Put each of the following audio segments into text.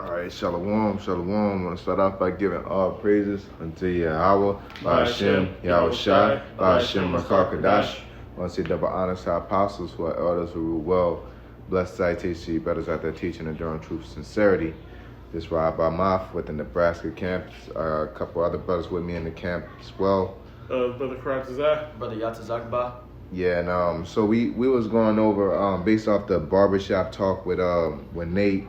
All right, shalom, shalom. I want to start off by giving all praises unto Yahweh, Hashem, Yahweh Shai, Hashem, Makar-Kadash. I want to say double honors to our apostles who are elders who rule well. Blessed citation to you, brothers out there teaching and enduring truth and sincerity. This Rob Mouth with the Nebraska camp. A couple other brothers with me in the camp as well. Brother Karatazak. Brother Yatazakba. Yeah, and so we was going over based off the barbershop talk with Nate.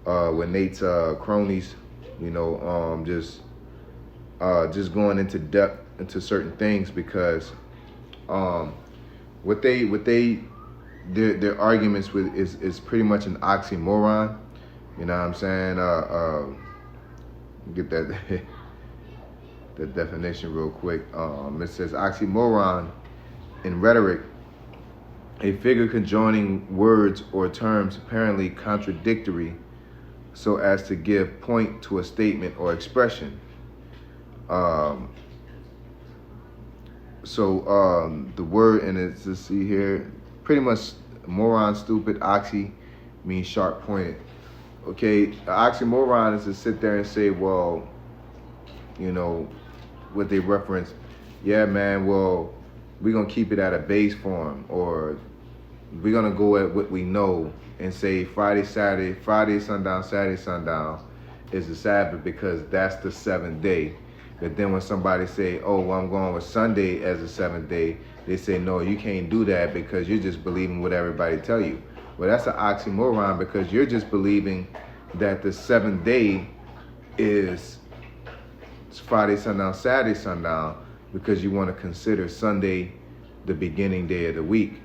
With Nate's cronies, you know, just going into depth into certain things because their arguments with is pretty much an oxymoron. You know what I'm saying? Get that the definition real quick. It says oxymoron in rhetoric, a figure conjoining words or terms apparently contradictory so as to give point to a statement or expression. The word, and it's to see here, pretty much moron, stupid, oxy means sharp pointed. Okay, oxymoron is to sit there and say, well, you know, what they reference, yeah, man, well, we're going to keep it at a base form, or we're going to go at what we know and say Friday, sundown, Saturday, sundown is the Sabbath because that's the seventh day. But then when somebody say, oh, well, I'm going with Sunday as the seventh day, they say, no, you can't do that because you're just believing what everybody tell you. Well, that's an oxymoron because you're just believing that the seventh day is Friday, sundown, Saturday, sundown because you want to consider Sunday the beginning day of the week.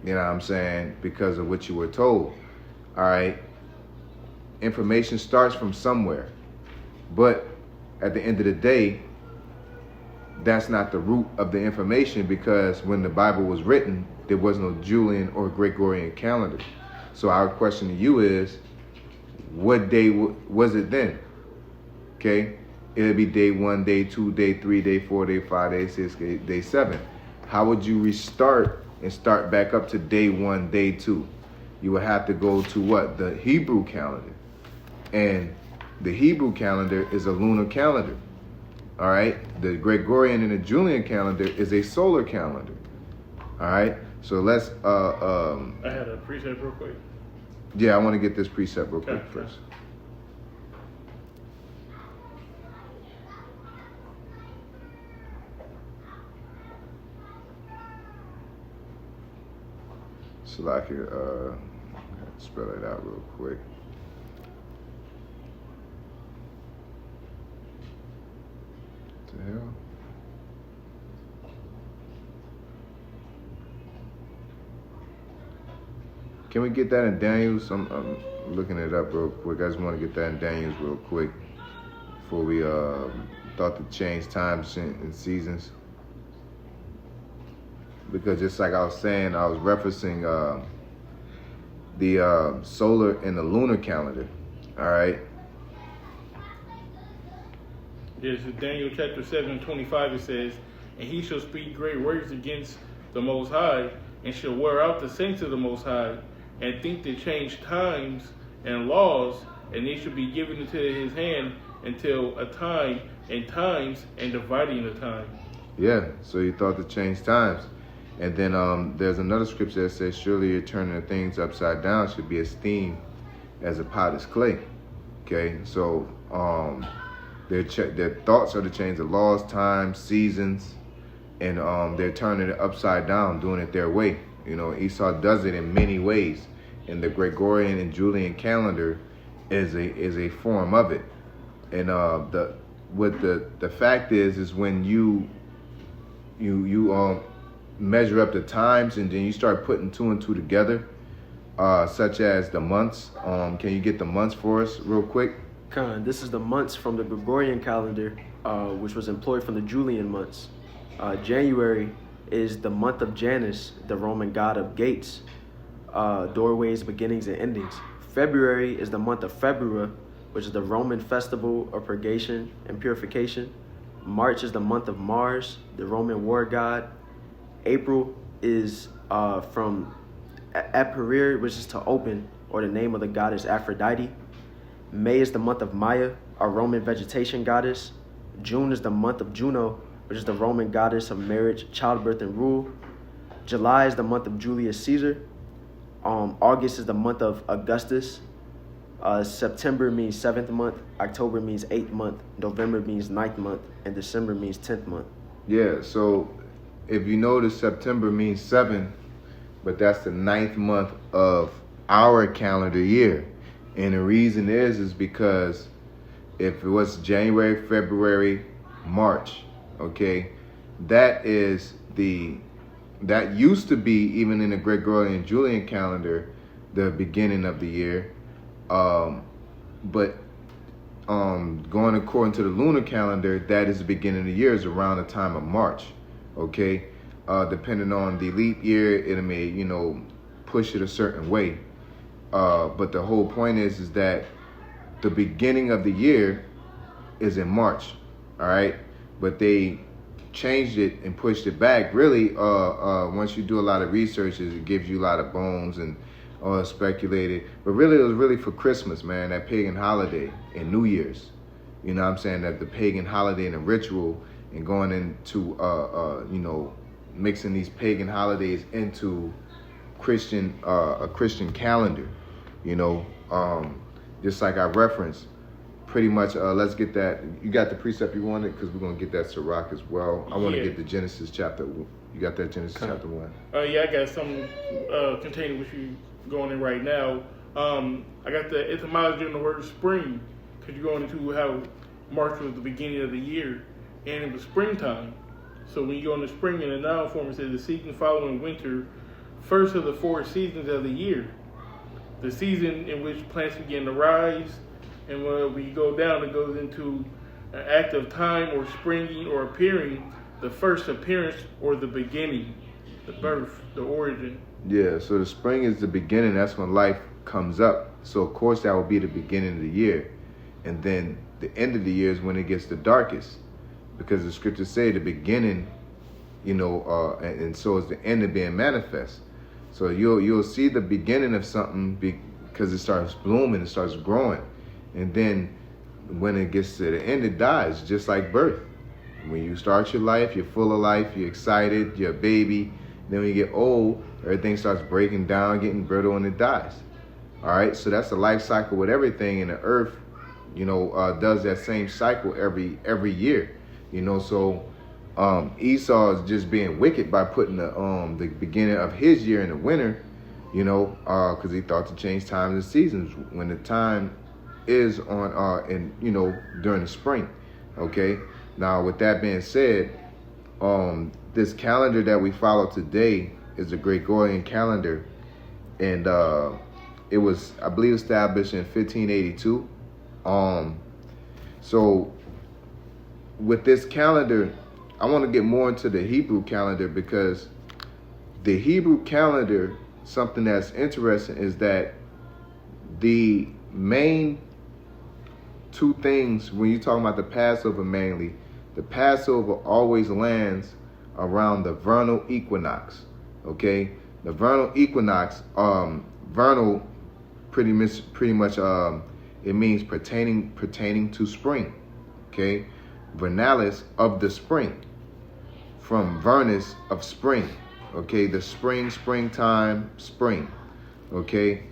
You know what I'm saying? Because of what you were told. All right. Information starts from somewhere. But at the end of the day, that's not the root of the information because when the Bible was written, there was no Julian or Gregorian calendar. So our question to you is, what day was it then? Okay. It'll be day 1, day 2, day 3, day 4, day 5, day 6, day 7. How would you restart and start back up to day 1, day 2? You would have to go to what? The Hebrew calendar. And the Hebrew calendar is a lunar calendar. All right? The Gregorian and the Julian calendar is a solar calendar. All right? So let's... I had a precept real quick. Yeah, I want to get this precept real quick first. So I could spell it out real quick. What the hell? Can we get that in Daniels? I'm looking it up real quick. I just want to get that in Daniels real quick before we thought to change times and seasons. Because just like I was saying, I was referencing the solar and the lunar calendar. All right. Yes, in Daniel chapter 7:25 it says, and he shall speak great words against the Most High, and shall wear out the saints of the Most High, and think to change times and laws, and they shall be given into his hand until a time and times and dividing the time. Yeah, so he thought to change times. And then there's another scripture that says, surely your turning the things upside down should be esteemed as a potter's clay. Okay, so their thoughts are to change the laws, times, seasons, and they're turning it upside down, doing it their way. You know, Esau does it in many ways. And the Gregorian and Julian calendar is a form of it. And the fact is when you measure up the times and then you start putting 2 and 2 together, such as the months. Can you get the months for us real quick? Khan, this is the months from the Gregorian calendar, which was employed from the Julian months. January is the month of Janus, the Roman god of gates, doorways, beginnings, and endings. February is the month of February, which is the Roman festival of purgation and purification. March is the month of Mars, the Roman war god. April is from Aperir, which is to open, or the name of the goddess Aphrodite. May is the month of Maya, a Roman vegetation goddess. June is the month of Juno, which is the Roman goddess of marriage, childbirth, and rule. July is the month of Julius Caesar. August is the month of Augustus. September means 7th month. October means 8th month. November means 9th month. And December means 10th month. Yeah, so if you notice, September means 7, but that's the 9th month of our calendar year. And the reason is because if it was January, February, March, okay, that used to be, even in the Gregorian Julian calendar, the beginning of the year. But going according to the lunar calendar, that is the beginning of the year, is around the time of March, okay? Depending on the leap year, it may, push it a certain way. But the whole point is that the beginning of the year is in March, all right? But they changed it and pushed it back. Really, once you do a lot of research, it gives you a lot of bones and speculated. But really, it was really for Christmas, man, that pagan holiday, and New Year's. You know what I'm saying? That the pagan holiday and the ritual, and going into, mixing these pagan holidays into a Christian calendar, just like I referenced. Pretty much, let's get that. You got the precept you wanted, because we're going to get that Sirach as well. I want to get the Genesis chapter. You got that Genesis chapter 1? Yeah, I got something containing what you going in right now. I got the etymology on the word spring, because you're going into how March was the beginning of the year, and it was springtime. So when you go into spring in the noun form, it says the season following winter, first of the 4 seasons of the year. The season in which plants begin to rise, and when we go down, it goes into an act of time or springing or appearing, the first appearance or the beginning, the birth, the origin. Yeah, so the spring is the beginning. That's when life comes up. So, of course, that will be the beginning of the year. And then the end of the year is when it gets the darkest. Because the scriptures say the beginning, and so is the end of being manifest. So you'll see the beginning of something because it starts blooming, it starts growing. And then when it gets to the end, it dies, just like birth. When you start your life, you're full of life, you're excited, you're a baby. Then when you get old, everything starts breaking down, getting brittle, and it dies. All right, so that's the life cycle with everything, and the earth, does that same cycle every year. So Esau is just being wicked by putting the beginning of his year in the winter, because he thought to change times and seasons when the time is on during the spring. Okay. Now, with that being said, this calendar that we follow today is a Gregorian calendar, and it was, I believe, established in 1582. So with this calendar, I want to get more into the Hebrew calendar, because the Hebrew calendar, something that's interesting is that the main 2 things, when you're talking about the Passover mainly, the Passover always lands around the vernal equinox. Okay, the vernal equinox, vernal, pretty much, it means pertaining to spring. Okay, vernalis, of the spring, from vernus, of spring. Okay, the springtime, spring. Okay,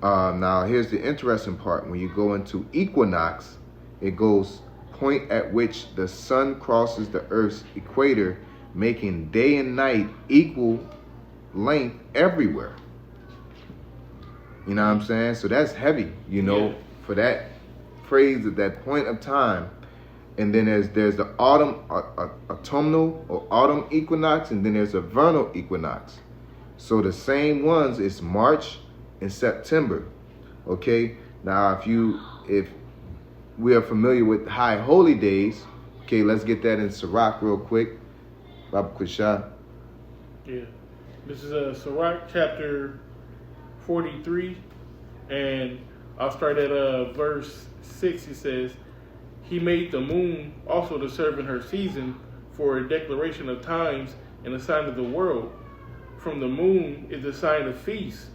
now here's the interesting part. When you go into equinox, it goes point at which the sun crosses the earth's equator, making day and night equal length everywhere. You know what I'm saying? So that's heavy, for that phrase at that point of time. And then there's the autumnal or autumn equinox, and then there's a vernal equinox. So the same ones is March and September. Okay. Now, if we are familiar with high holy days, okay, let's get that in Sirach real quick. Baba Kusha. Yeah. This is Sirach chapter 43, and I'll start at verse 6. It says, "He made the moon also to serve in her season, for a declaration of times and a sign of the world. From the moon is a sign of feast,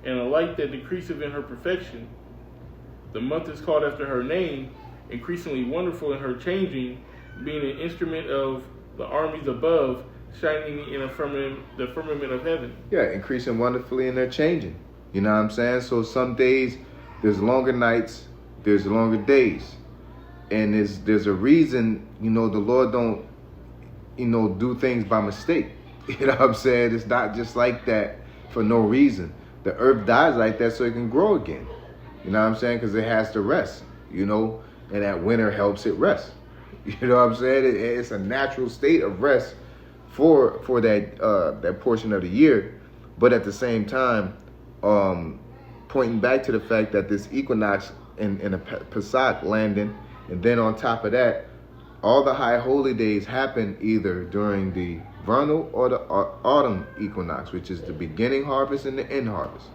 and a light that decreaseth in her perfection. The month is called after her name, increasingly wonderful in her changing, being an instrument of the armies above, shining in the firmament of heaven. Yeah, increasing wonderfully and they're changing. You know what I'm saying? So some days there's longer nights, there's longer days. And there's a reason, the Lord don't, do things by mistake. You know what I'm saying? It's not just like that for no reason. The earth dies like that so it can grow again. You know what I'm saying? Because it has to rest, and that winter helps it rest. You know what I'm saying? It's a natural state of rest for that portion of the year. But at the same time, pointing back to the fact that this equinox in a Pesach landing, and then on top of that, all the high holy days happen either during the vernal or the autumn equinox, which is the beginning harvest and the end harvest.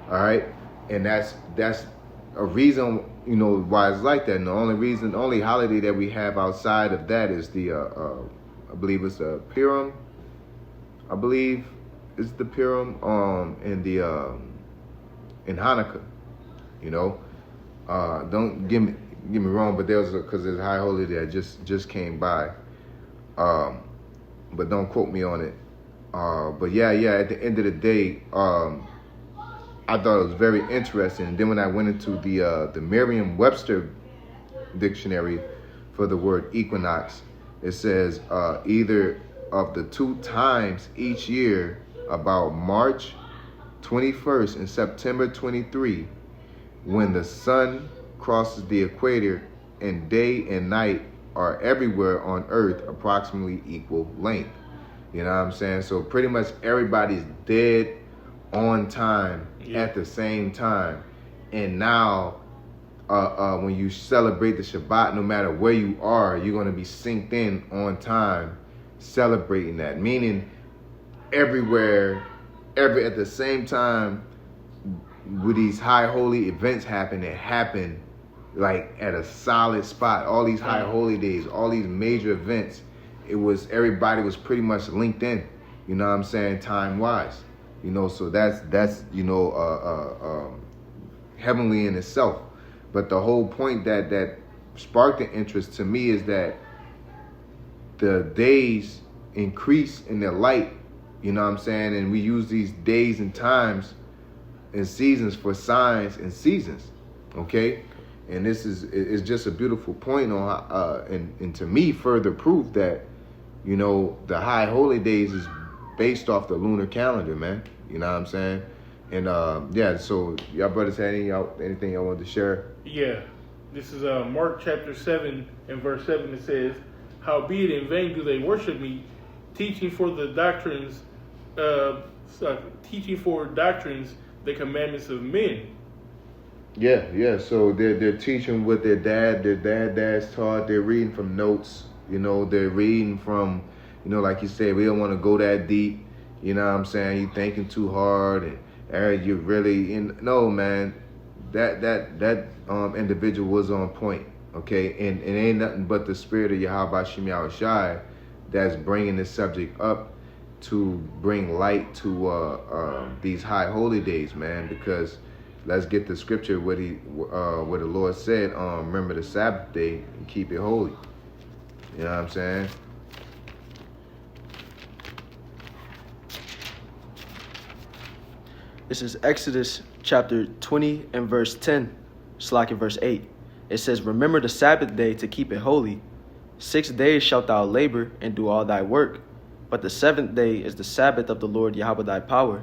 All right, and that's a reason why it's like that. And the only holiday that we have outside of that is the I believe it's the Purim. I believe it's the Purim in Hanukkah. Don't get me wrong, but because there's a high holiday that just came by. But don't quote me on it. But yeah, at the end of the day, I thought it was very interesting. And then when I went into the Merriam-Webster dictionary for the word equinox, it says either of the two times each year about March 21st and September 23, when the sun crosses the equator and day and night are everywhere on earth approximately equal length. You know what I'm saying? So pretty much everybody's dead on time at the same time. And now when you celebrate the Shabbat, no matter where you are, you're going to be synced in on time celebrating that. Meaning everywhere, at the same time, with these high holy events happen like at a solid spot. All these high holy days, all these major events, everybody was pretty much linked in, you know what I'm saying, time wise. So that's heavenly in itself. But the whole point that sparked the interest to me is that the days increase in their light, you know what I'm saying, and we use these days and times and seasons for signs and seasons, okay? And this is just a beautiful point on how, and to me further proof that the high holy days is based off the lunar calendar, man. You know what I'm saying? And so y'all brothers had anything y'all wanted to share? Yeah, this is Mark chapter 7 and verse 7. It says, "Howbeit in vain do they worship me, teaching for doctrines the commandments of men." Yeah. So they're teaching what their dads taught. They're reading from notes. They're reading from, like you said, we don't want to go that deep. You know what I'm saying? You thinking too hard, and you really no, man. That individual was on point. Okay, and it ain't nothing but the spirit of Yahweh Shem Yahushai that's bringing this subject up to bring light to these high holy days, man. Because let's get the scripture where the Lord said, remember the Sabbath day and keep it holy. You know what I'm saying? This is Exodus chapter 20 and verse 10, / verse 8. It says, "Remember the Sabbath day to keep it holy. 6 days shalt thou labor and do all thy work. But the 7th day is the Sabbath of the Lord Yahweh thy power.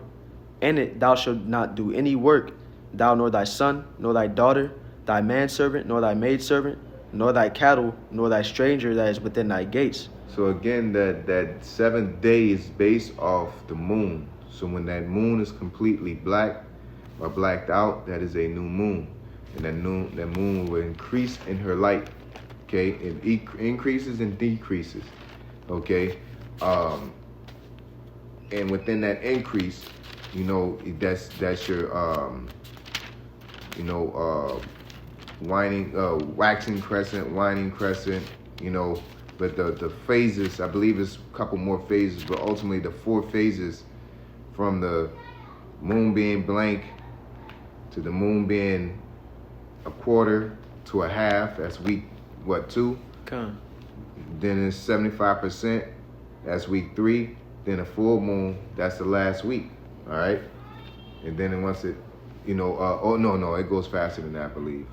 In it thou shalt not do any work, thou nor thy son, nor thy daughter, thy manservant, nor thy maidservant, nor thy cattle, nor thy stranger that is within thy gates." So again, that 7th day is based off the moon. So when that moon is completely black or blacked out, that is a new moon. And that moon will increase in her light. Okay, it increases and decreases. Okay, and within that increase, that's your waxing crescent, waning crescent. But the phases, I believe it's a couple more phases, but ultimately the 4 phases, from the moon being blank to the moon being a quarter to a half. That's week, what, 2? Con. Then it's 75%. That's week 3. Then a full moon. That's the last week. All right. And then once it, no, it goes faster than that, I believe.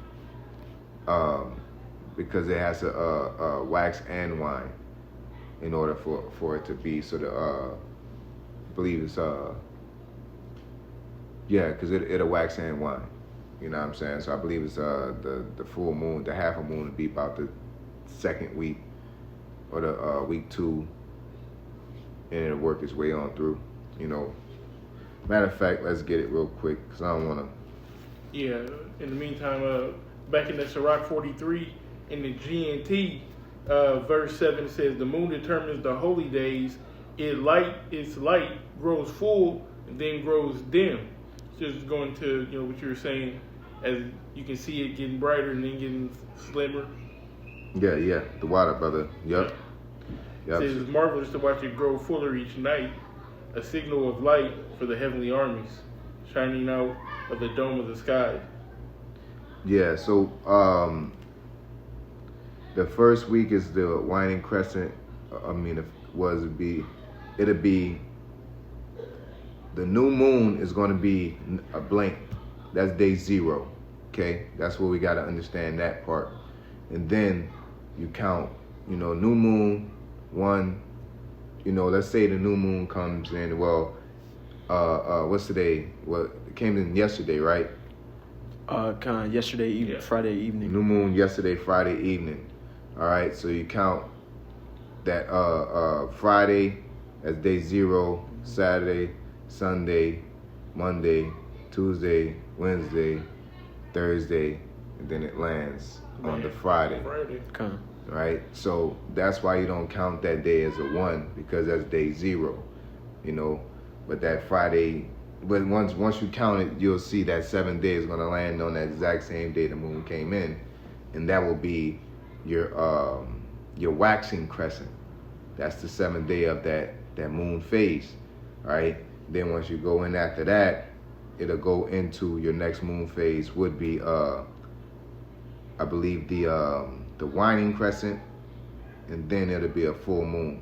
Because it has to wax and wine in order for it to be. So I believe it's because it'll wax and wine. You know what I'm saying? So I believe it's the full moon, the half a moon would be about the second week or the week 2, and it'll work its way on through. Matter of fact, let's get it real quick because I don't want to. Yeah. In the meantime, back in the Sirach 43 in the GNT, verse 7 it says, "The moon determines the holy days. Its light grows full and then grows dim." Just going to what you were saying, as you can see it getting brighter and then getting slimmer. Yeah, the water, brother. Yep. It says it's marvelous to watch it grow fuller each night, a signal of light for the heavenly armies, shining out of the dome of the sky. Yeah, so the first week is the waning crescent. It'll be the new moon is going to be a blank. That's day 0. Okay, that's what we got to understand, that part. And then you count, new moon 1. Let's say the new moon comes in. Well, what's today? Well, it came in yesterday, right? Kind of yesterday evening, Yeah. Friday evening. New moon yesterday, Friday evening. All right, so you count that Friday as day 0, Saturday, Sunday, Monday, Tuesday, Wednesday, Thursday, and then it lands on the Friday. Kind. Right? So that's why you don't count that day as a 1, because that's day 0. But that Friday, but once you count it, you'll see that 7th day is going to land on that exact same day the moon came in, and that will be your waxing crescent. That's the 7th day of that moon phase. All right. Then once you go in after that, it'll go into your next moon phase, would be I believe the waning crescent, and then it'll be a full moon.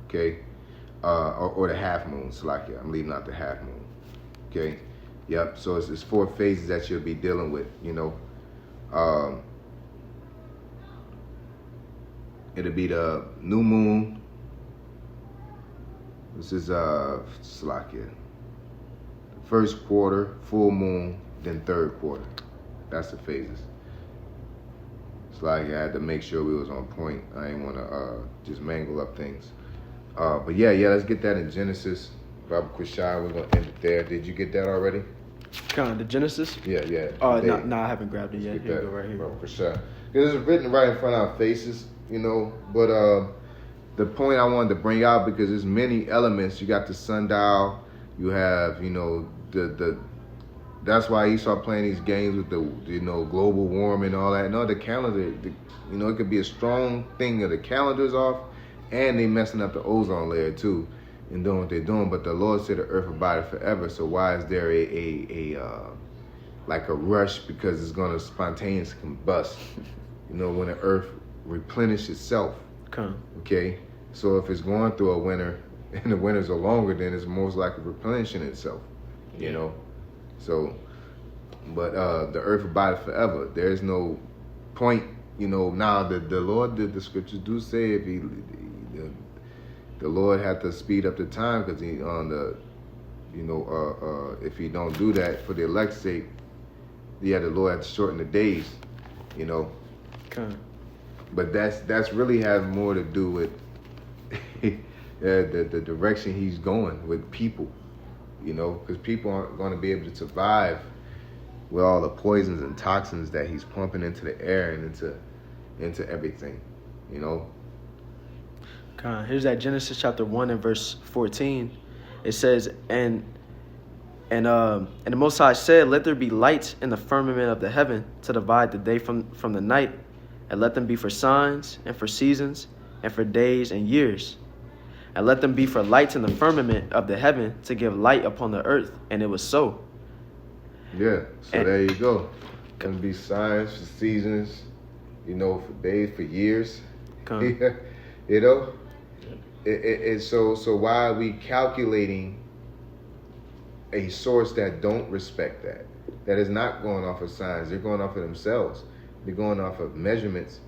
Okay. Or the half moon, Salakia. I'm leaving out the half moon. Okay. Yep. So it's 4 phases that you'll be dealing with. It'll be the new moon. This is Salakia. First quarter, full moon, then 3rd quarter. That's the phases. Salakia, I had to make sure we was on point. I didn't want to just mangle up things. But yeah, let's get that in Genesis. Baba Kushai, we're gonna end it there. Did you get that already? Kind of Genesis. Yeah. No, I haven't grabbed it yet. Here you go, right here. Baba Kushai. Because it's written right in front of our faces, But the point I wanted to bring out, because there's many elements. You got the sundial. You have, the that's why he started playing these games with the, global warming and all that. No, the calendar, it could be a strong thing that the calendar's off, and they messing up the ozone layer too, and doing what they're doing. But the Lord said the earth abided forever. So why is there a rush? Because it's going to spontaneously combust, when the earth replenishes itself. Okay, so if it's going through a winter and the winters are longer, then it's most likely replenishing itself. So, but the earth abideth forever. There's no point, now that the Lord, the scriptures do say, if the Lord had to speed up the time, because he on the, if he don't do that for the elect's sake, the Lord had to shorten the days, But that's really has more to do with the direction he's going with people, because people aren't going to be able to survive with all the poisons and toxins that he's pumping into the air and into everything, Here's that Genesis chapter 1 and verse 14. It says, and the Most High said, "Let there be lights in the firmament of the heaven to divide the day from the night, and let them be for signs and for seasons and for days and years. And let them be for lights in the firmament of the heaven to give light upon the earth." And it was so. Yeah, so there you go. Gonna be signs for seasons, you know, for days, for years. Come. You know? So why are we calculating a source that don't respect that? That is not going off of signs. They're going off of themselves. They're going off of measurements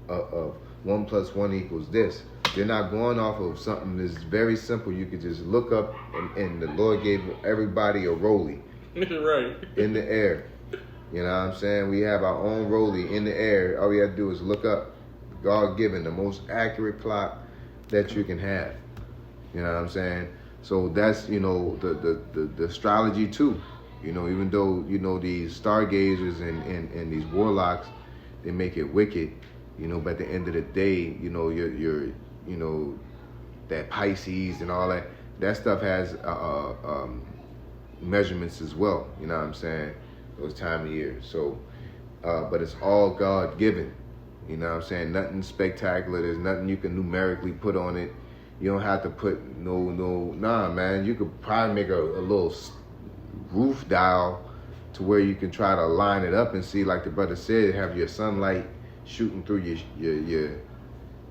of 1 + 1 = this. They're not going off of something that's very simple. You could just look up, and the Lord gave everybody a rollie Right. in the air. You know what I'm saying? We have our own rollie in the air. All we have to do is look up. God given the most accurate clock that you can have. You know what I'm saying? So that's, you know, the astrology too. You know, even though, you know, these stargazers and these warlocks, they make it wicked, you know, but at the end of the day, you know, you're you know, that Pisces and all that stuff has measurements as well. You know what I'm saying? Those time of years. So, but it's all God given. You know what I'm saying? Nothing spectacular. There's nothing you can numerically put on it. You don't have to put nah, man. You could probably make a little roof dial to where you can try to line it up and see, like the brother said, have your sunlight shooting through your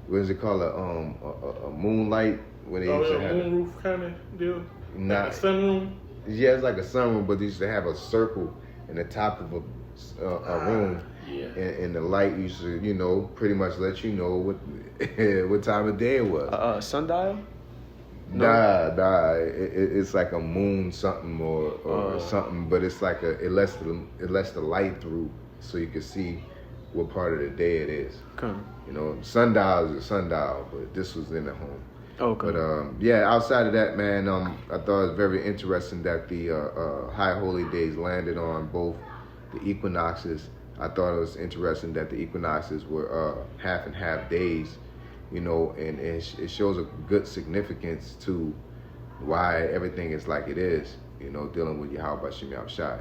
what is it called, a moonlight, when they used to have moon roof kind of deal. Nah, like a sunroom. Yeah, it's like a sunroom, but they used to have a circle in the top of a room. Yeah. And the light used to, you know, pretty much let you know what time of day it was. Sundial? No. Nah. It's like a moon something or something, but it's like it lets the light through so you can see what part of the day it is. Okay. You know, sundial is a sundial, but this was in the home. Okay. But yeah, outside of that, man, I thought it was very interesting that the high holy days landed on both the equinoxes. I thought it was interesting that the equinoxes were half and half days, you know, and it shows a good significance to why everything is like it is, you know, dealing with Yahweh B'Shem Yahushai.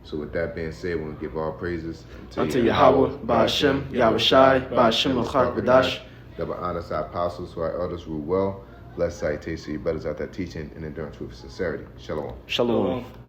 So with that being said, we're going to give all praises unto Yahweh B'Shem Yahushai B'Shem L'chak B'dash. Double honor to our apostles, who our elders rule well. Bless citation, you brothers out there teaching and enduring truth and sincerity. Shalom. Shalom.